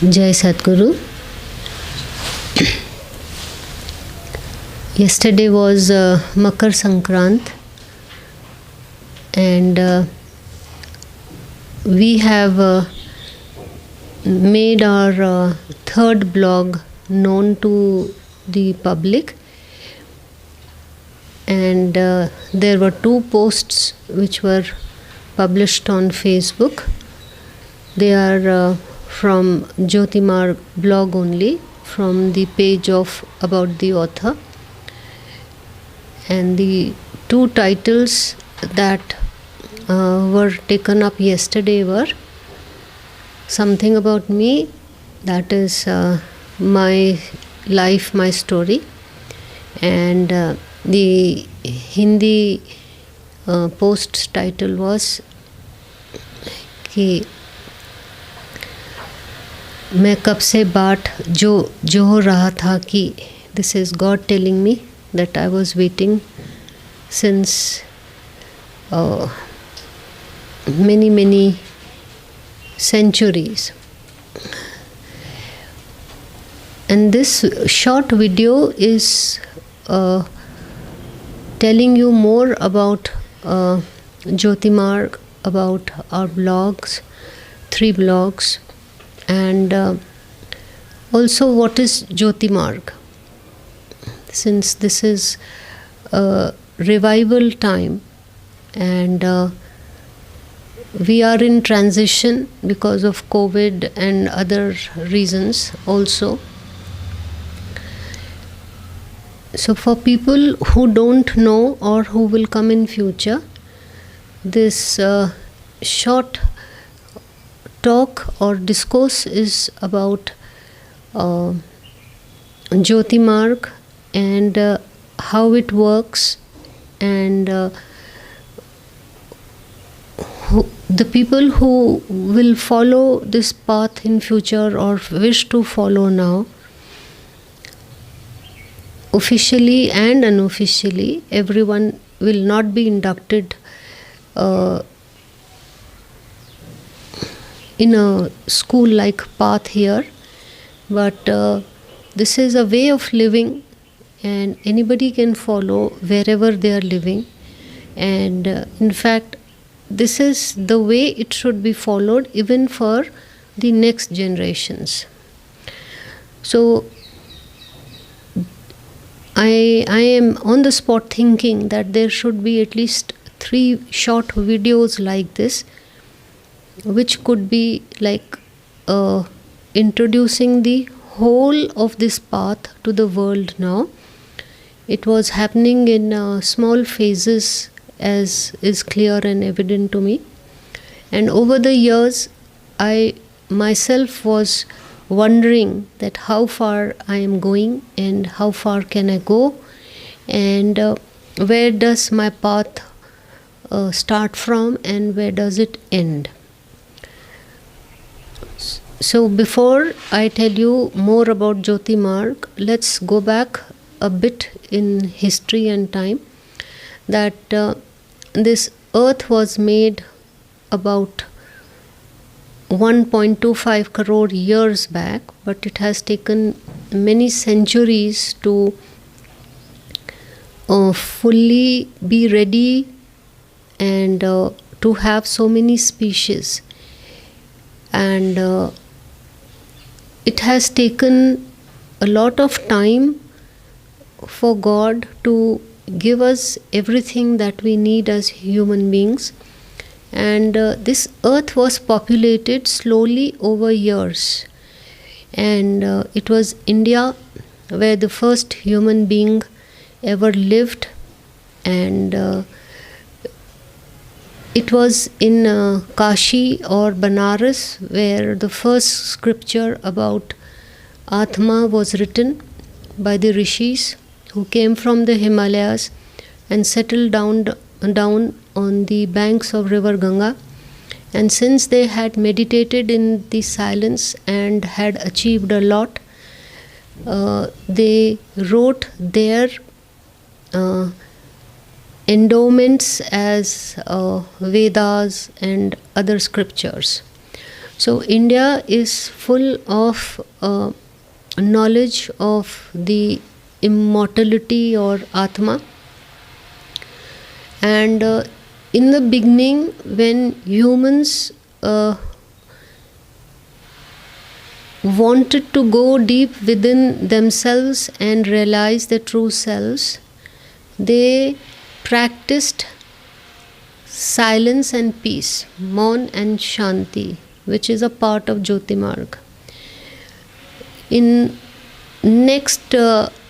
Jai Sadguru. Yesterday was Makar Sankrant, and we have made our third blog known to the public, and there were 2 posts which were published on Facebook. They are from Jyoti Marg blog only, from the page of about the author, and the 2 titles that were taken up yesterday were Something About Me, that is my life, my story, and the Hindi post's title was कि मैं कब से बाट जो हो रहा था कि this is God telling me that I was waiting since many centuries. And this short video is telling you more about Jyoti Marg, about our blogs, 3 blogs, and also what is Jyoti Marg. Since this is a revival time and we are in transition because of COVID and other reasons also. So for people who don't know or who will come in future, this short talk or discourse is about Jyoti Marg and how it works, and the people who will follow this path in future or wish to follow now, officially and unofficially, everyone will not be inducted in a school-like path here, but this is a way of living and anybody can follow wherever they are living, and in fact this is the way it should be followed even for the next generations. So I am on the spot thinking that there should be at least 3 short videos like this, which could be like introducing the whole of this path to the world now. It was happening in small phases, as is clear and evident to me. And over the years, I myself was wondering that how far I am going and how far can I go, and where does my path start from and where does it end. So before I tell you more about Jyoti Marg, let's go back a bit in history and time, that this earth was made about 1.25 crore years back, but it has taken many centuries to fully be ready and to have so many species. And it has taken a lot of time for God to give us everything that we need as human beings. And this earth was populated slowly over years. And it was India where the first human being ever lived. And It was in Kashi or Banaras where the first scripture about Atma was written by the rishis who came from the Himalayas and settled down on the banks of river Ganga. And since they had meditated in the silence and had achieved a lot, they wrote their endowments as Vedas and other scriptures. So India is full of knowledge of the immortality or Atma. And in the beginning, when humans wanted to go deep within themselves and realize their true selves, they practiced silence and peace, Maun and Shanti, which is a part of Jyoti Marg. In next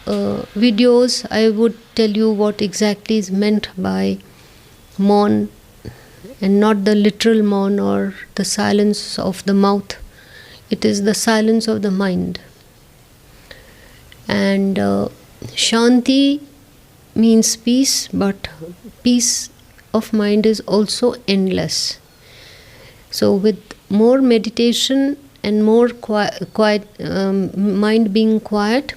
videos, I would tell you what exactly is meant by Maun, and not the literal Maun or the silence of the mouth. It is the silence of the mind. And Shanti means peace, but peace of mind is also endless. So with more meditation and more mind being quiet,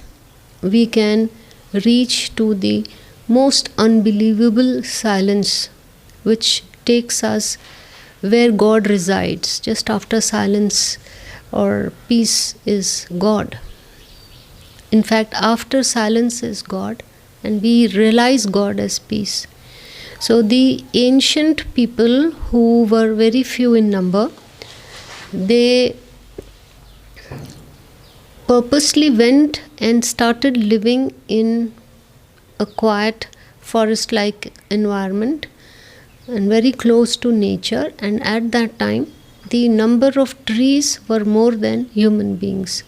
we can reach to the most unbelievable silence, which takes us where God resides. Just after silence or peace is God. In fact, after silence is God, and we realize God as peace. So the ancient people, who were very few in number, they purposely went and started living in a quiet forest-like environment and very close to nature. And at that time, the number of trees were more than human beings.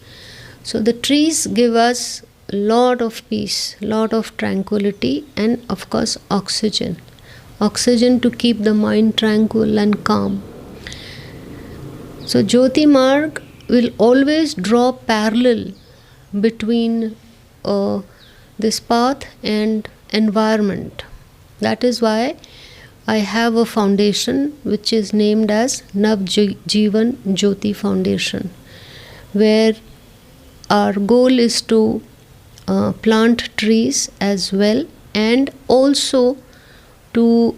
So the trees give us a lot of peace, lot of tranquility, and of course oxygen. Oxygen to keep the mind tranquil and calm. So Jyoti Marg will always draw parallel between this path and environment. That is why I have a foundation which is named as Nav Jivan Jyoti Foundation, where our goal is to plant trees as well, and also to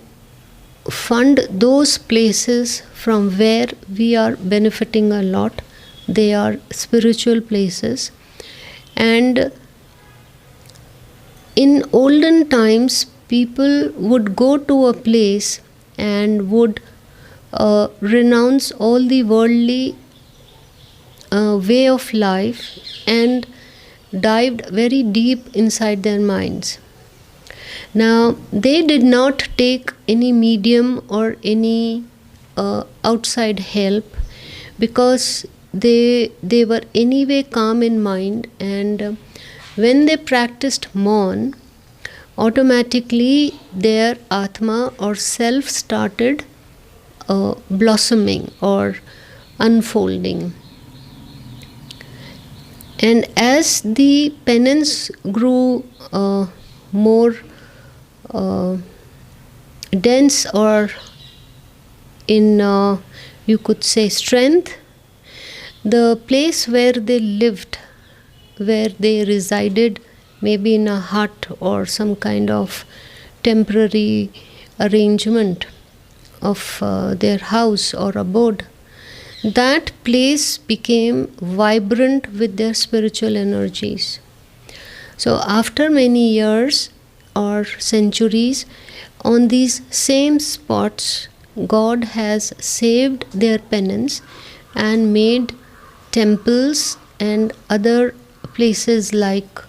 fund those places from where we are benefiting a lot. They are spiritual places. And in olden times, people would go to a place and would renounce all the worldly way of life and dived very deep inside their minds. Now, they did not take any medium or any outside help, because they were anyway calm in mind, and when they practiced Maun, automatically their Atma or self started blossoming or unfolding. And as the penance grew more dense, or in you could say strength, the place where they lived, where they resided, maybe in a hut or some kind of temporary arrangement of their house or abode, that place became vibrant with their spiritual energies. So after many years or centuries, on these same spots, God has saved their penance and made temples and other places like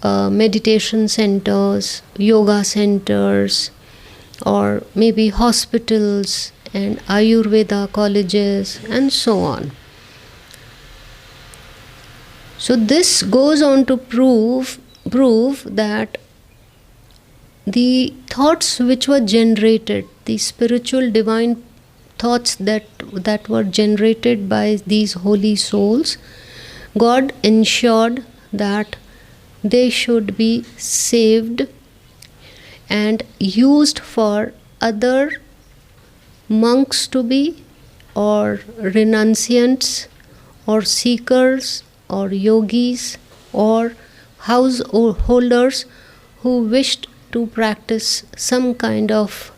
meditation centers, yoga centers, or maybe hospitals and Ayurveda colleges, and so on. So this goes on to prove that the thoughts which were generated, the spiritual divine thoughts that were generated by these holy souls, God ensured that they should be saved and used for other monks to be, or renunciants, or seekers, or yogis, or householders who wished to practice some kind of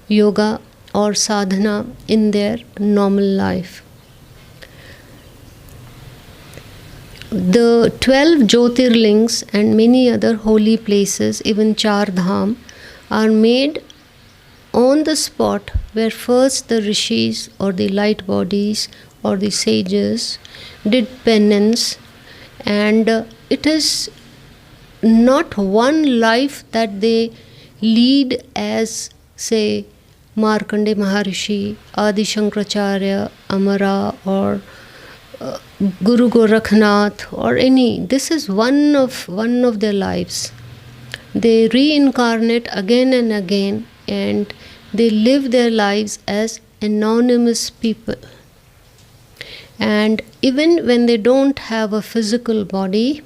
yoga or sadhana in their normal life. The 12 Jyotirlings and many other holy places, even Char Dham, are made on the spot where first the rishis or the light bodies or the sages did penance, and it is not one life that they lead as, say, Markandeya Maharishi, Adi Shankaracharya, Amara, or Guru Gorakhnath, or any. This is one of their lives. They reincarnate again and again, and they live their lives as anonymous people. And even when they don't have a physical body,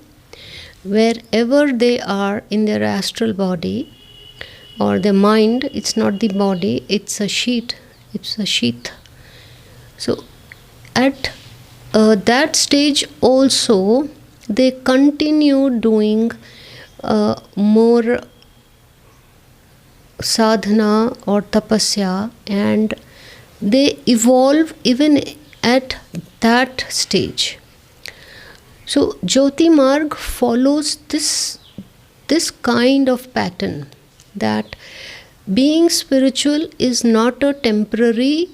wherever they are in their astral body or their mind, it's not the body, it's a sheath. So at that stage also, they continue doing more sadhana or tapasya, and they evolve even at that stage. So Jyoti Marg follows this kind of pattern, that being spiritual is not a temporary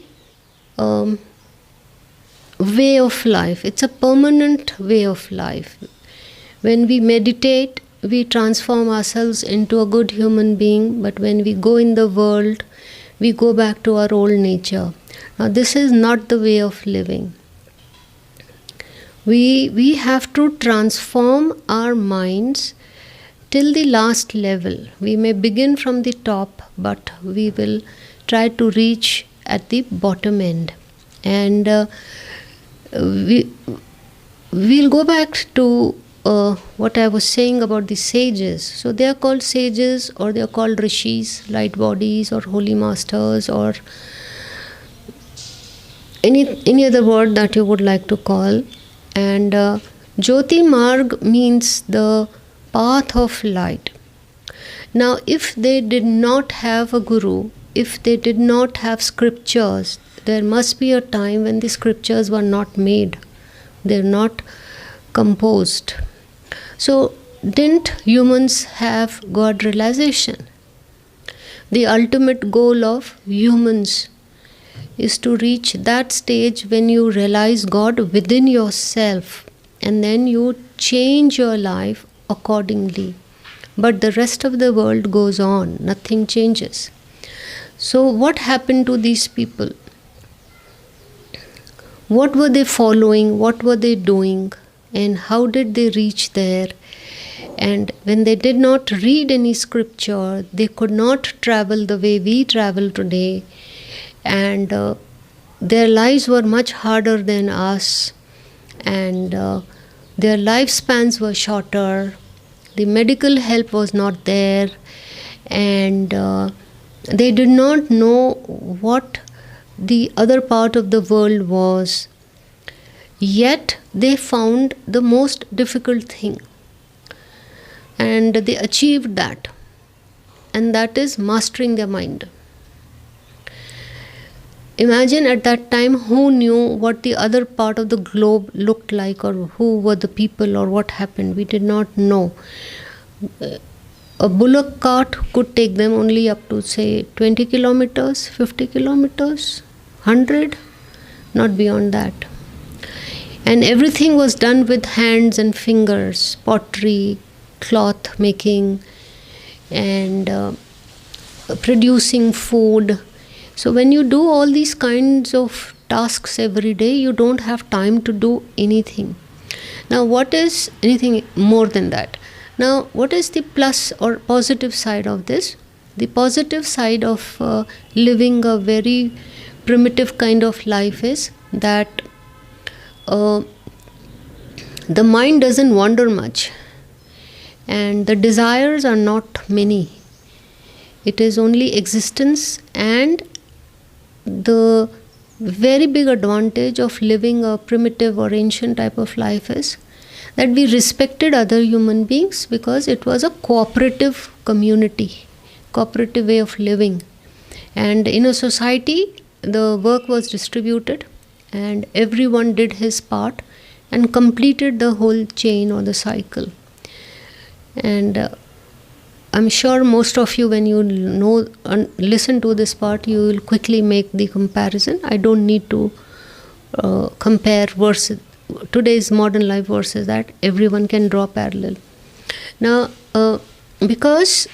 way of life. It's a permanent way of life. When we meditate, we transform ourselves into a good human being, but when we go in the world, we go back to our old nature. Now, this is not the way of living. We have to transform our minds till the last level. We may begin from the top, but we will try to reach at the bottom end. And we'll go back to what I was saying about the sages. So they are called sages, or they are called rishis, light bodies, or holy masters, or any other word that you would like to call. And Jyoti Marg means the path of light. Now, if they did not have a guru, if they did not have scriptures, there must be a time when the scriptures were not made, they're not composed. So, didn't humans have God realization? The ultimate goal of humans is to reach that stage when you realize God within yourself, and then you change your life accordingly. But the rest of the world goes on, nothing changes. So what happened to these people? What were they following? What were they doing? And how did they reach there? And when they did not read any scripture, they could not travel the way we travel today. And their lives were much harder than us. And their lifespans were shorter. The medical help was not there. And they did not know what the other part of the world was. Yet they found the most difficult thing. And they achieved that. And that is mastering their mind. Imagine at that time who knew what the other part of the globe looked like, or who were the people, or what happened. We did not know. A bullock cart could take them only up to, say, 20 kilometers, 50 kilometers, 100, not beyond that. And everything was done with hands and fingers, pottery, cloth making, and producing food. So when you do all these kinds of tasks every day, you don't have time to do anything. Now, what is anything more than that? Now, what is the plus or positive side of this? The positive side of living a very primitive kind of life is that the mind doesn't wander much and the desires are not many. It is only existence, and the very big advantage of living a primitive or ancient type of life is that we respected other human beings because it was a cooperative community, cooperative way of living. And in a society, the work was distributed and everyone did his part and completed the whole chain or the cycle. And I'm sure most of you, when you know and listen to this part, you will quickly make the comparison. I don't need to compare versus today's modern life versus that. Everyone can draw parallel. Now, because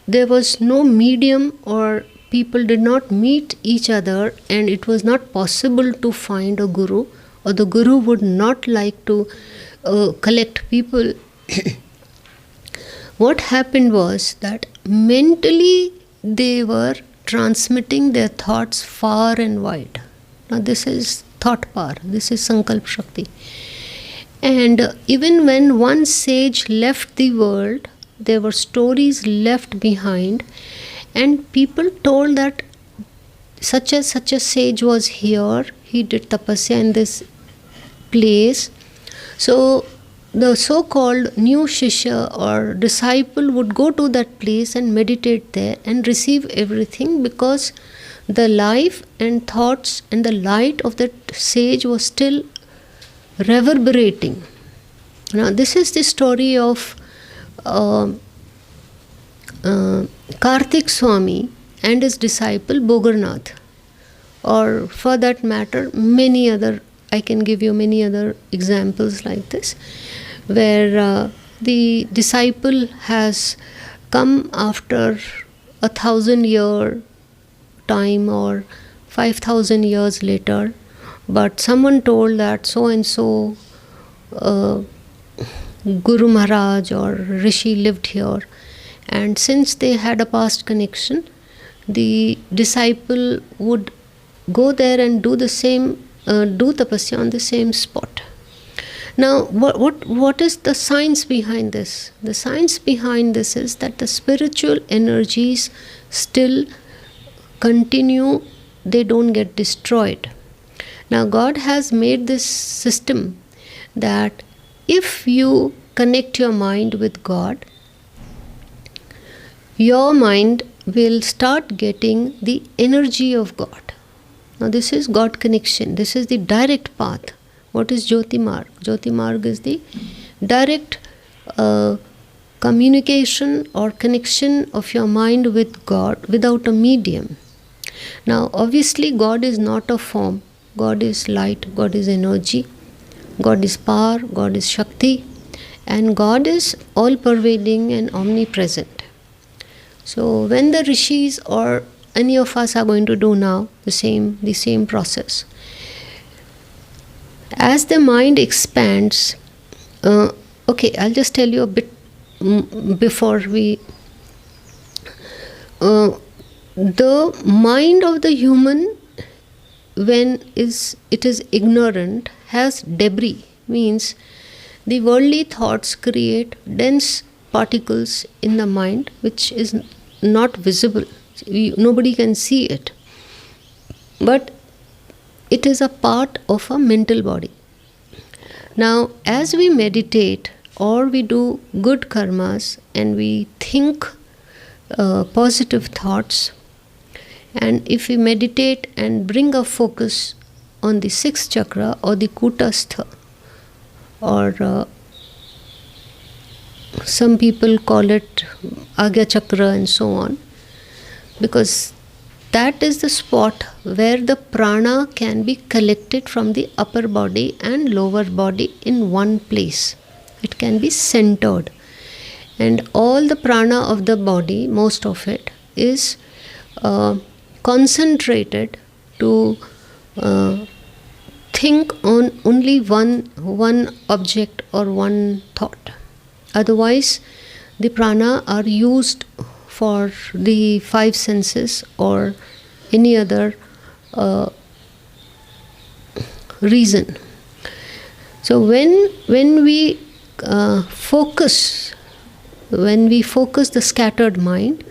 there was no medium, or people did not meet each other, and it was not possible to find a guru, or the guru would not like to collect people. What happened was that mentally they were transmitting their thoughts far and wide. Now this is thought power, this is Sankalp Shakti. And even when one sage left the world, there were stories left behind, and people told that such a sage was here, he did tapasya in this place. So the so-called new Shishya or disciple would go to that place and meditate there and receive everything, because the life and thoughts and the light of that sage was still reverberating. Now this is the story of Karthik Swami and his disciple Bogarnath, or for that matter many other, I can give you many other examples like this, where the disciple has come after 1,000-year time or 5,000 years later, but someone told that so and so Guru Maharaj or Rishi lived here, and since they had a past connection, the disciple would go there and do the same, do tapasya on the same spot. Now, what is the science behind this? The science behind this is that the spiritual energies still continue, they don't get destroyed. Now, God has made this system that if you connect your mind with God, your mind will start getting the energy of God. Now, this is God connection. This is the direct path. What is Jyoti Marg? Jyoti Marg is the direct communication or connection of your mind with God without a medium. Now, obviously, God is not a form. God is light, God is energy, God is power, God is Shakti, and God is all-pervading and omnipresent. So, when the rishis or any of us are going to do now the same process, as the mind expands, okay, I'll just tell you a bit before we. The mind of the human, when it is ignorant, has debris, means the worldly thoughts create dense particles in the mind which is not visible. Nobody can see it. But it is a part of a mental body. Now, as we meditate or we do good karmas and we think positive thoughts, and if we meditate and bring our focus on the sixth chakra or the Kutastha, or some people call it Agya Chakra and so on, because that is the spot where the prana can be collected from the upper body and lower body in one place. It can be centered. And all the prana of the body, most of it, is concentrated to think on only one object or one thought. Otherwise, the prana are used for the five senses or any other reason. So when we focus the scattered mind,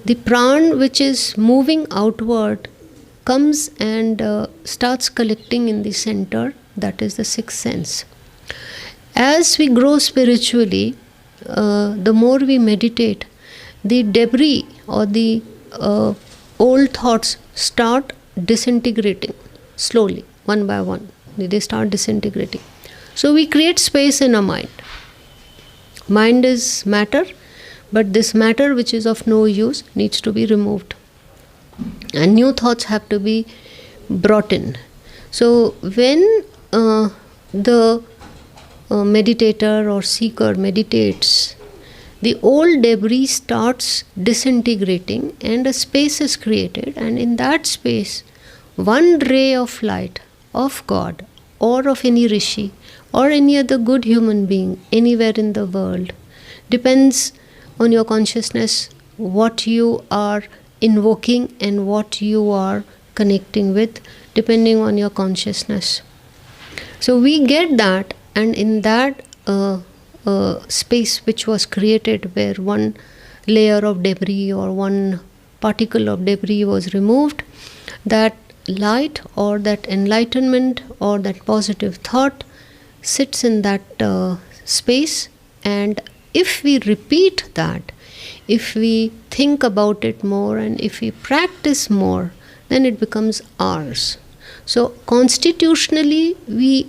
the pran which is moving outward comes and starts collecting in the center, that is the sixth sense. As we grow spiritually, the more we meditate, the debris or the old thoughts start disintegrating slowly, one by one. They start disintegrating. So we create space in our mind. Mind is matter, but this matter which is of no use needs to be removed. And new thoughts have to be brought in. So when the meditator or seeker meditates, the old debris starts disintegrating and a space is created, and in that space one ray of light of God or of any rishi or any other good human being anywhere in the world, depends on your consciousness what you are invoking and what you are connecting with, depending on your consciousness. So we get that, and in that space which was created, where one layer of debris or one particle of debris was removed, that light or that enlightenment or that positive thought sits in that space. And if we repeat that, if we think about it more and if we practice more, then it becomes ours. So constitutionally we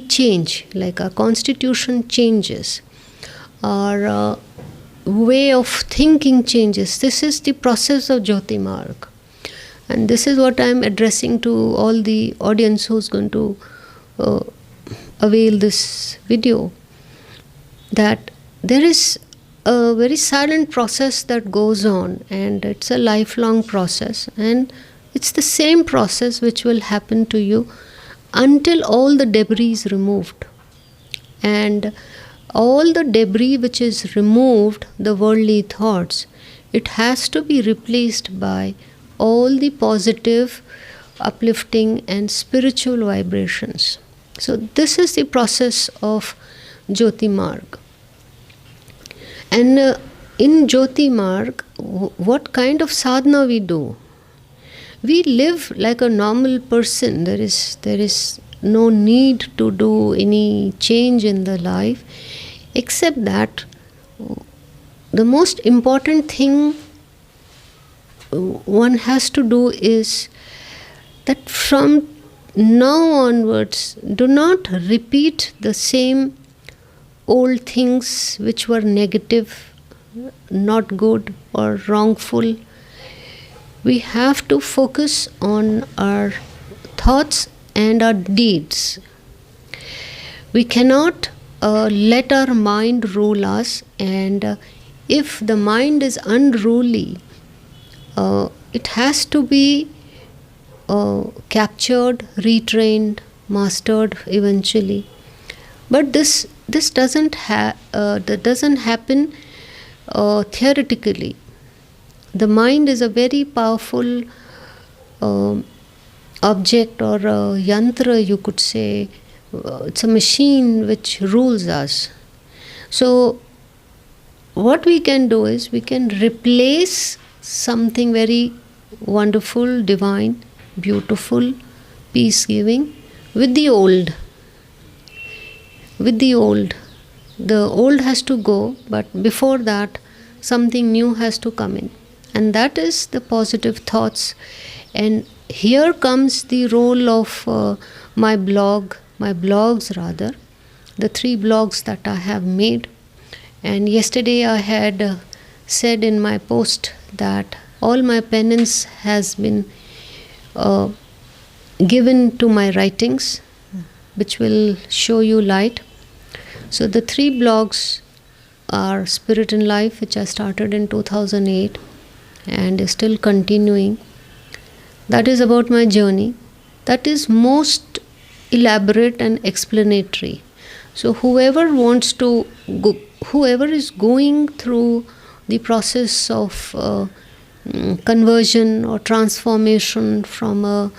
change, like our constitution changes, our way of thinking changes. This is the process of Jyoti Marg. And this is what I am addressing to all the audience who's going to avail this video, that there is a very silent process that goes on, and it's a lifelong process, and it's the same process which will happen to you until all the debris is removed. And all the debris which is removed, the worldly thoughts, it has to be replaced by all the positive, uplifting and spiritual vibrations. So this is the process of Jyoti Marg. And in Jyoti Marg, what kind of sadhana we do? We live like a normal person. There is no need to do any change in the life, except that the most important thing one has to do is that from now onwards, do not repeat the same old things which were negative, not good or wrongful. We have to focus on our thoughts and our deeds. We cannot let our mind rule us, and if the mind is unruly, it has to be captured, retrained, mastered eventually. But this doesn't happen theoretically. The mind is a very powerful object, or a yantra, you could say. It's a machine which rules us. So what we can do is we can replace something very wonderful, divine, beautiful, peace-giving with the old. With the old. The old has to go, but before that something new has to come in. And that is the positive thoughts. And here comes the role of my blogs rather, the 3 blogs that I have made. And yesterday I had said in my post that all my penance has been given to my writings, which will show you light. So the 3 blogs are Spirit in Life, which I started in 2008 and is still continuing. That is about my journey. That is most elaborate and explanatory. So whoever is going through the process of conversion or transformation from a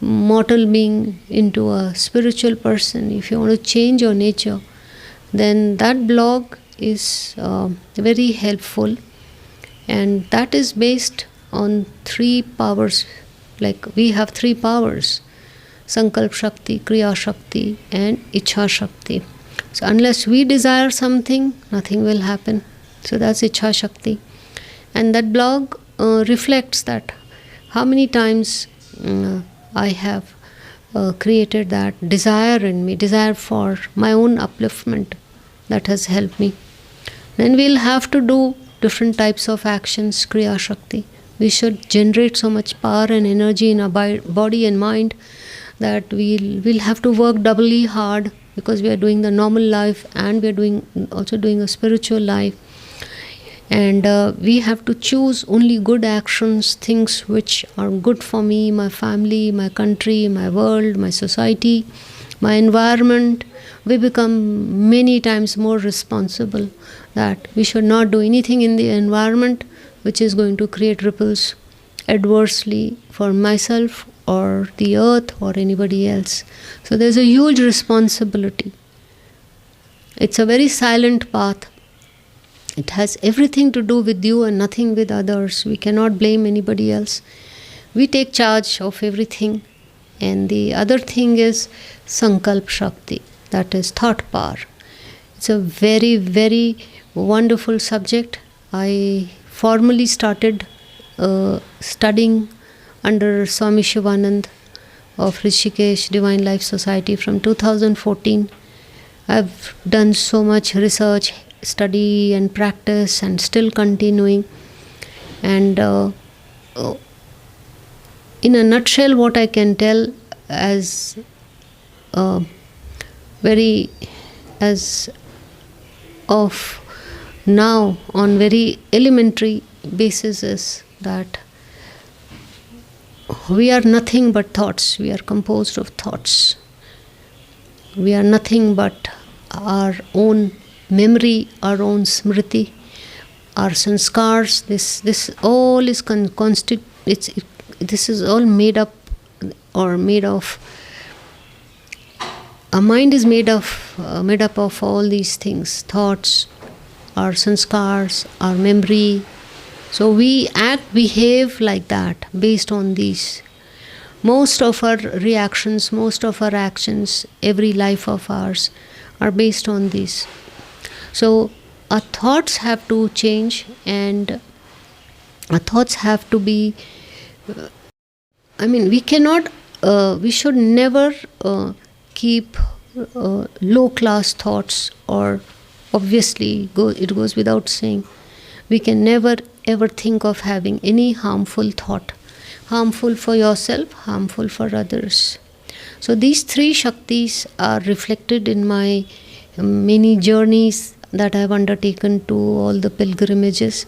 mortal being into a spiritual person, if you want to change your nature, then that blog is very helpful, and that is based on 3 powers. Like we have 3 powers: Sankalp Shakti, Kriya Shakti and Ichha Shakti. So unless we desire something, nothing will happen. So that's Ichha Shakti. And that blog reflects that how many times I have created that desire in me, desire for my own upliftment, that has helped me. Then we'll have to do different types of actions, Kriya Shakti. We should generate so much power and energy in our body and mind that we'll have to work doubly hard, because we are doing the normal life and we are also doing a spiritual life. And we have to choose only good actions, things which are good for me, my family, my country, my world, my society, my environment. We become many times more responsible, that we should not do anything in the environment which is going to create ripples adversely for myself or the earth or anybody else. So there's a huge responsibility. It's a very silent path. It has everything to do with you and nothing with others. We cannot blame anybody else. We take charge of everything. And the other thing is Sankalp Shakti, that is thought power. It's a very, very wonderful subject. I formally started studying under Swami Shivanand of Rishikesh Divine Life Society from 2014. I've done so much research, study and practice, and still continuing. And in a nutshell, what I can tell as of now on very elementary basis is that we are nothing but thoughts. We are composed of thoughts. We are nothing but our own memory, our own smriti, our sanskars. This all is this is all made up or made of. Our mind is made up of all these things: thoughts, our sanskars, our memory. So we behave like that based on these. Most of our reactions, most of our actions, every life of ours are based on these. So our thoughts have to change, and our thoughts have to be, we should never keep low class thoughts, or obviously it goes without saying, we can never ever think of having any harmful thought, harmful for yourself, harmful for others. So these 3 Shaktis are reflected in my many journeys that I have undertaken to all the pilgrimages,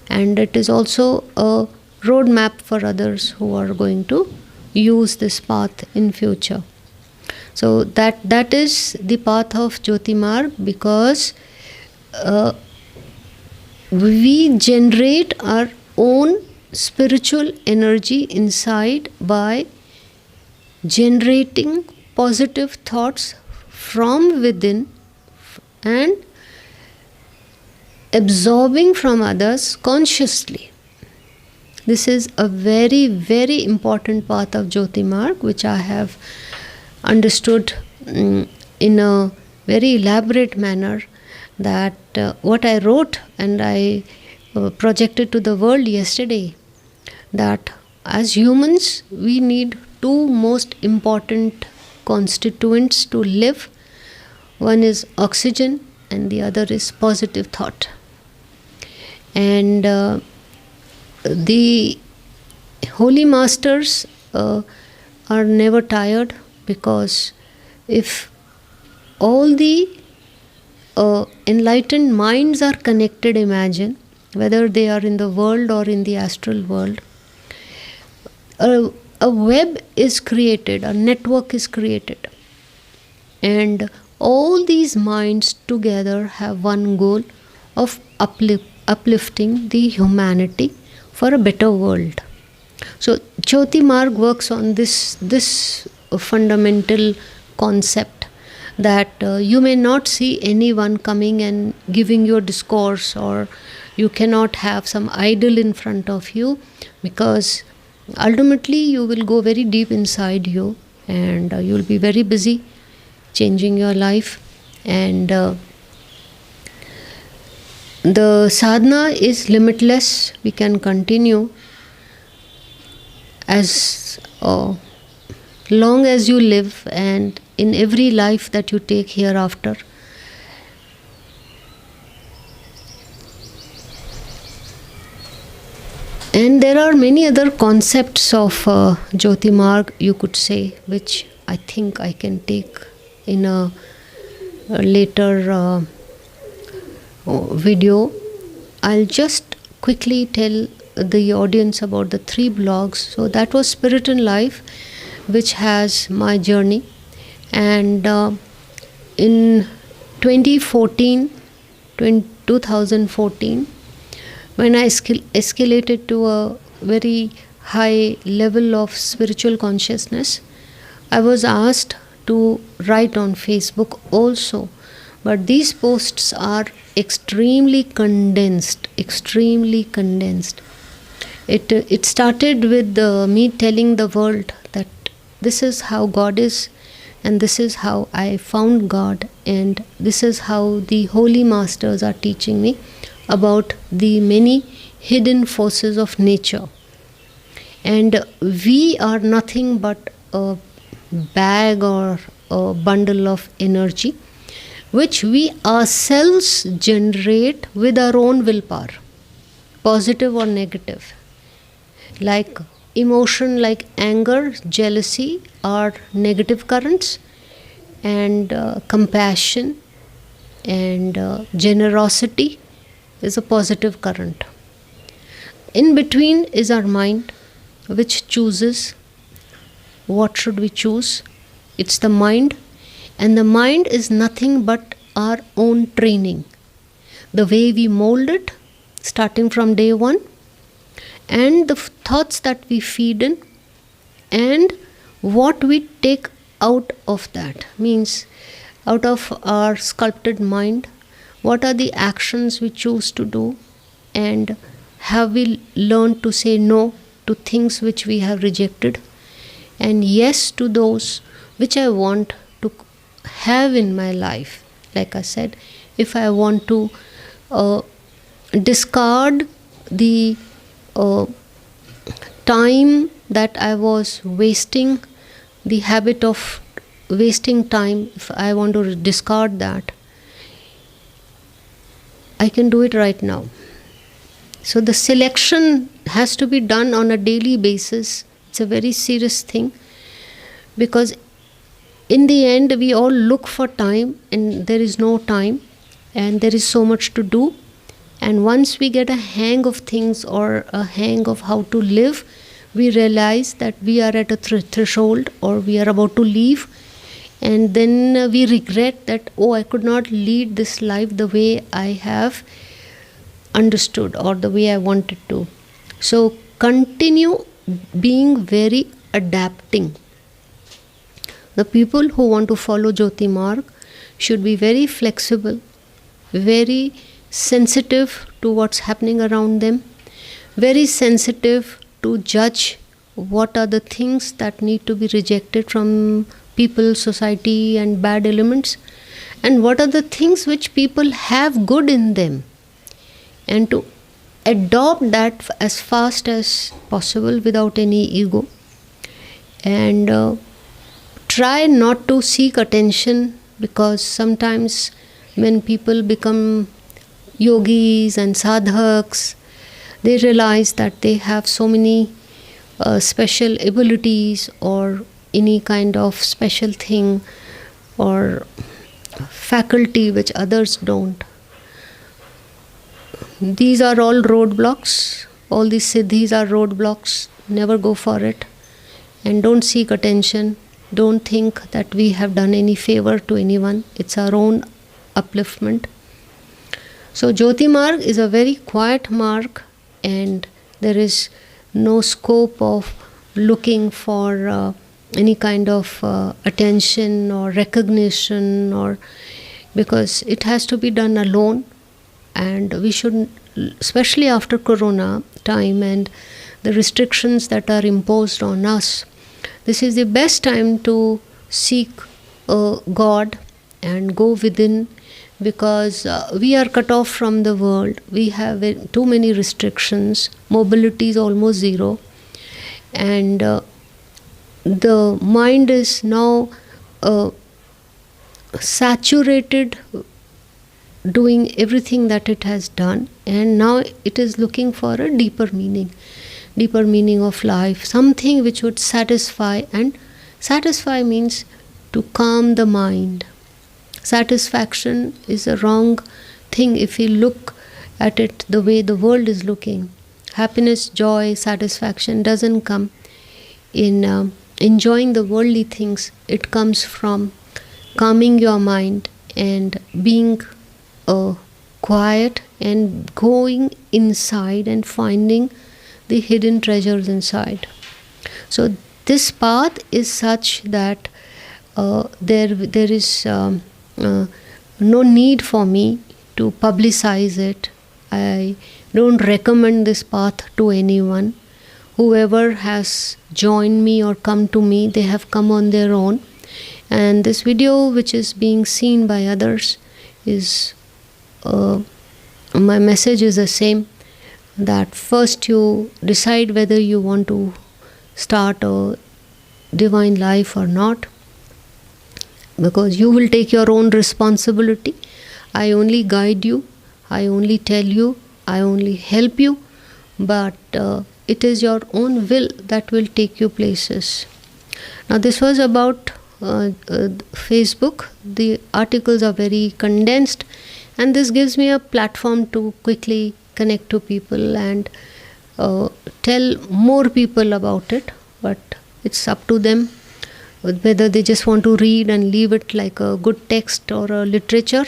and it is also a roadmap for others who are going to use this path in future. So that is the path of Jyoti Marg, because we generate our own spiritual energy inside by generating positive thoughts from within and absorbing from others consciously. This is a very, very important path of Jyoti Marg, which I have understood in a very elaborate manner, that what I wrote and I projected to the world yesterday, that as humans we need 2 most important constituents to live. One is oxygen and the other is positive thought. And the holy masters are never tired, because if all the enlightened minds are connected, imagine, whether they are in the world or in the astral world, a web is created, a network is created, and all these minds together have one goal of uplifting the humanity for a better world. So Jyoti Marg works on this fundamental concept that you may not see anyone coming and giving you a discourse, or you cannot have some idol in front of you, because ultimately you will go very deep inside you, and you will be very busy changing your life. And the sadhana is limitless. We can continue as long as you live, and in every life that you take hereafter. And there are many other concepts of Jyoti Marg, you could say, which I think I can take in a later video. I'll just quickly tell the audience about the 3 blogs. So that was Spirit in Life, which has my journey. And in 2014, when I escalated to a very high level of spiritual consciousness, I was asked to write on Facebook also. But these posts are extremely condensed. It started with me telling the world that this is how God is, and this is how I found God, and this is how the holy masters are teaching me about the many hidden forces of nature. And we are nothing but a bag or a bundle of energy, which we ourselves generate with our own willpower, positive or negative. Like emotion like anger, jealousy are negative currents, and compassion and generosity is a positive current. In between is our mind, which chooses what should we choose. It's the mind, and the mind is nothing but our own training. The way we mold it, starting from day one, and the thoughts that we feed in, and what we take out of that. Means, out of our sculpted mind, what are the actions we choose to do, and have we learned to say no to things which we have rejected, and yes to those which I want to have in my life. Like I said, if I want to discard the time that I was wasting, the habit of wasting time, if I want to discard that, I can do it right now. So the selection has to be done on a daily basis. It's a very serious thing, because in the end we all look for time, and there is no time, and there is so much to do. And once we get a hang of things, or a hang of how to live, we realize that we are at a threshold, or we are about to leave, and then we regret that, oh, I could not lead this life the way I have understood, or the way I wanted to. So continue being very adapting. The people who want to follow Jyoti Marg should be very flexible, very sensitive to what's happening around them, very sensitive to judge what are the things that need to be rejected from people, society and bad elements, and what are the things which people have good in them, and to adopt that as fast as possible without any ego. And try not to seek attention, because sometimes when people become yogis and sadhaks, they realize that they have so many special abilities, or any kind of special thing or faculty which others don't. These are all roadblocks. All these siddhis are roadblocks. Never go for it. And don't seek attention. Don't think that we have done any favor to anyone. It's our own upliftment. So Jyoti Marg is a very quiet marg, and there is no scope of looking for any kind of attention or recognition, or because it has to be done alone. And we should, especially after Corona time and the restrictions that are imposed on us, this is the best time to seek God and go within, because we are cut off from the world. We have too many restrictions. Mobility is almost zero, and the mind is now saturated doing everything that it has done, and now it is looking for a deeper meaning of life, something which would satisfy. And satisfy means to calm the mind. Satisfaction is a wrong thing if we look at it the way the world is looking. Happiness, joy, satisfaction doesn't come in enjoying the worldly things. It comes from calming your mind and being quiet and going inside and finding the hidden treasures inside. So this path is such that there is no need for me to publicize it. I don't recommend this path to anyone. Whoever has joined me or come to me, they have come on their own. And this video, which is being seen by others, is my message is the same, that first you decide whether you want to start a divine life or not, because you will take your own responsibility. I only guide you, I only tell you, I only help you, but it is your own will that will take you places. Now this was about Facebook. The articles are very condensed, and this gives me a platform to quickly connect to people and tell more people about it. But it's up to them whether they just want to read and leave it like a good text or a literature,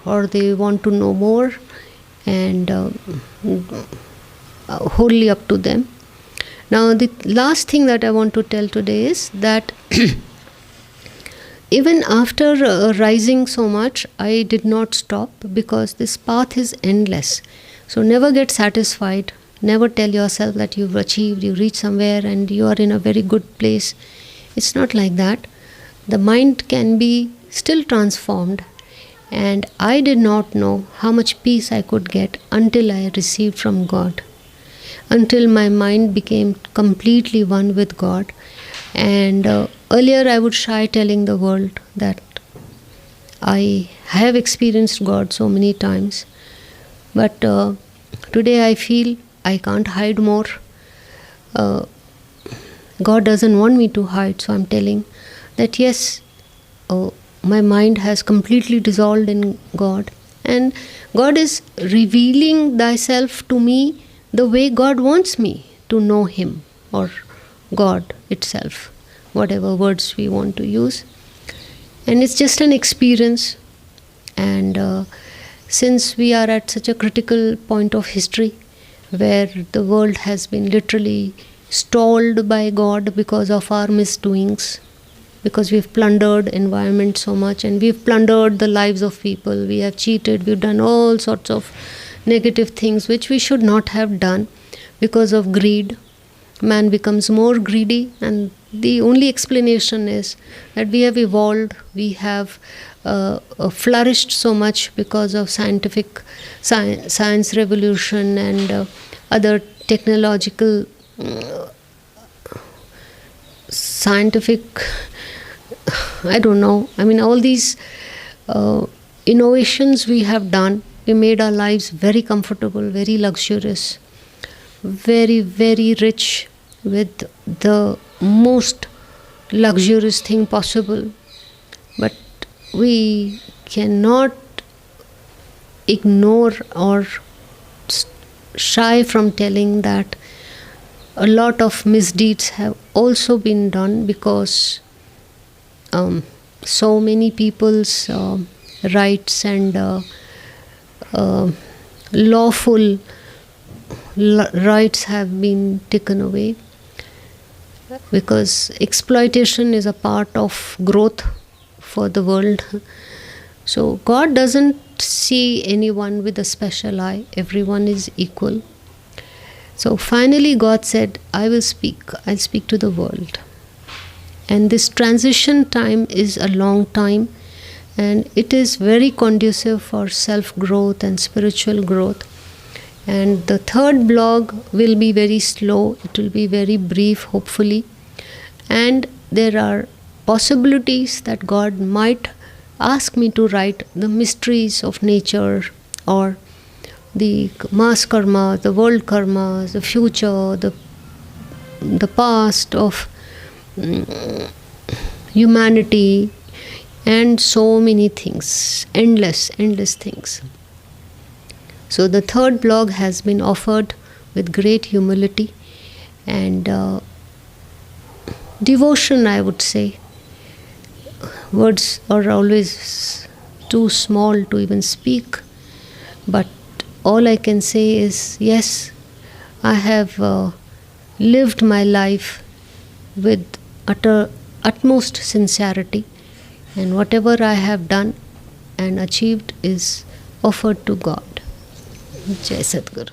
or they want to know more, and wholly up to them. Now the last thing that I want to tell today is that even after rising so much, I did not stop, because this path is endless. So never get satisfied. Never tell yourself that you've achieved, you reached somewhere and you are in a very good place. It's not like that. The mind can be still transformed. And I did not know how much peace I could get until I received from God. Until my mind became completely one with God. And earlier I would shy telling the world that I have experienced God so many times. But today I feel I can't hide more. God doesn't want me to hide, so I'm telling that yes, my mind has completely dissolved in God. And God is revealing thyself to me the way God wants me to know Him, or God itself, whatever words we want to use. And it's just an experience. And since we are at such a critical point of history, where the world has been literally stalled by God because of our misdoings, because we've plundered environment so much, and we've plundered the lives of people, we have cheated, we've done all sorts of negative things which we should not have done because of greed. Man becomes more greedy, and the only explanation is that we have evolved, we have flourished so much because of science revolution and other technological scientific, I don't know, I mean all these innovations we have done. We made our lives very comfortable, very luxurious, very, very rich with the most luxurious thing possible. But we cannot ignore or shy from telling that a lot of misdeeds have also been done, because so many people's rights and lawful rights have been taken away, because exploitation is a part of growth for the world. So God doesn't see anyone with a special eye. Everyone is equal. So finally God said, I'll speak to the world. And this transition time is a long time, and it is very conducive for self-growth and spiritual growth. And the third blog will be very slow, it will be very brief, hopefully. And there are possibilities that God might ask me to write the mysteries of nature, or the mass karma, the world karma, the future, the past of humanity, and so many things, endless things. So the third blog has been offered with great humility and devotion, I would say. Words are always too small to even speak, but all I can say is, yes, I have lived my life with utmost sincerity, and whatever I have done and achieved is offered to God. Jai Sadguru.